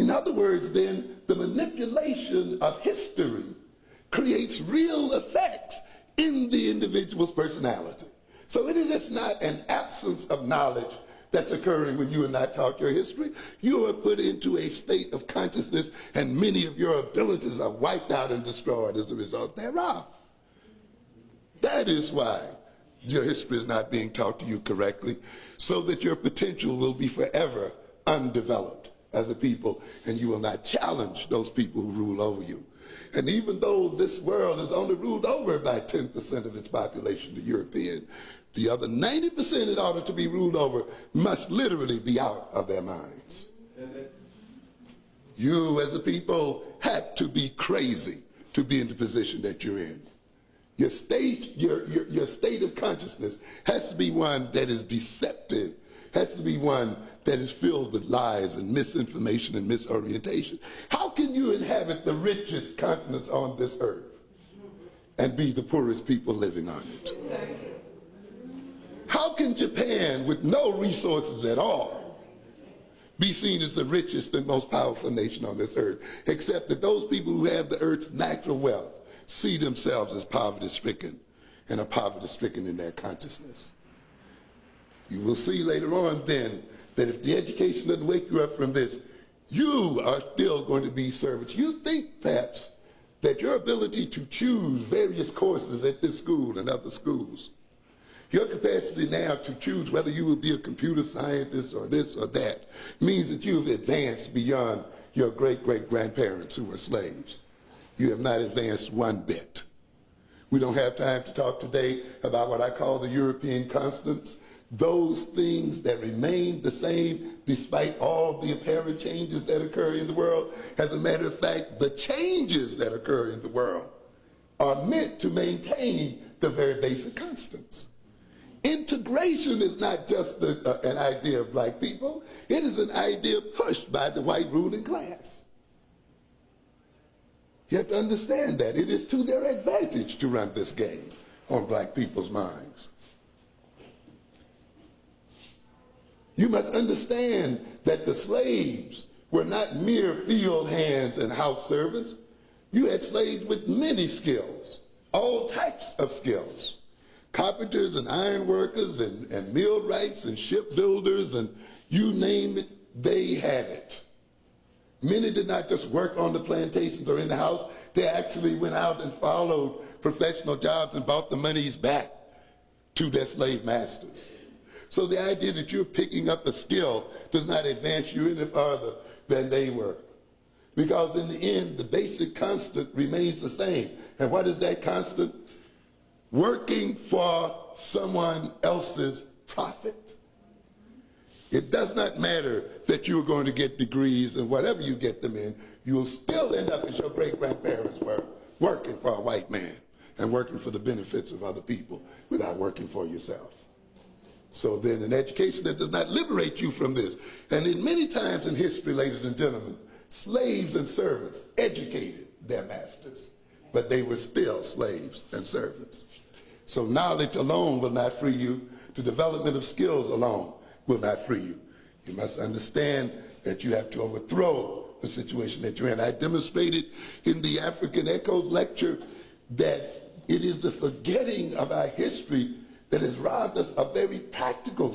In other words, then, the manipulation of history creates real effects in the individual's personality. So it is not an absence of knowledge that's occurring when you and I talk your history. You are put into a state of consciousness, and many of your abilities are wiped out and destroyed as a result thereof. That is why your history is not being taught to you correctly, so that your potential will be forever undeveloped as a people, and you will not challenge those people who rule over you. And even though this world is only ruled over by 10% of its population, the European, the other 90% in order to be ruled over must literally be out of their minds. You as a people have to be crazy to be in the position that you're in. Your state of consciousness has to be one that is deceptive, has to be one that is filled with lies and misinformation and misorientation. How can you inhabit the richest continents on this earth and be the poorest people living on it? How can Japan, with no resources at all, be seen as the richest and most powerful nation on this earth, except that those people who have the earth's natural wealth see themselves as poverty-stricken and are poverty-stricken in their consciousness? You will see later on then that if the education doesn't wake you up from this, you are still going to be servants. You think perhaps that your ability to choose various courses at this school and other schools, your capacity now to choose whether you will be a computer scientist or this or that, means that you've advanced beyond your great-great-grandparents who were slaves. You have not advanced one bit. We don't have time to talk today about what I call the European constants, those things that remain the same despite all the apparent changes that occur in the world. As a matter of fact, the changes that occur in the world are meant to maintain the very basic constants. Integration is not just an idea of black people. It is an idea pushed by the white ruling class. You have to understand that. It is to their advantage to run this game on black people's minds. You must understand that the slaves were not mere field hands and house servants. You had slaves with many skills, all types of skills. Carpenters and iron workers and millwrights and shipbuilders and you name it, they had it. Many did not just work on the plantations or in the house. They actually went out and followed professional jobs and brought the monies back to their slave masters. So the idea that you're picking up a skill does not advance you any further than they were. Because in the end, the basic constant remains the same. And what is that constant? Working for someone else's profit. It does not matter that you are going to get degrees and whatever you get them in, you will still end up as your great-grandparents were, working for a white man and working for the benefits of other people without working for yourself. So then an education that does not liberate you from this, and in many times in history, ladies and gentlemen, slaves and servants educated their masters, but they were still slaves and servants. So knowledge alone will not free you. The development of skills alone will not free you. You must understand that you have to overthrow the situation that you're in. I demonstrated in the African Echoes lecture that it is the forgetting of our history that has robbed us of very practical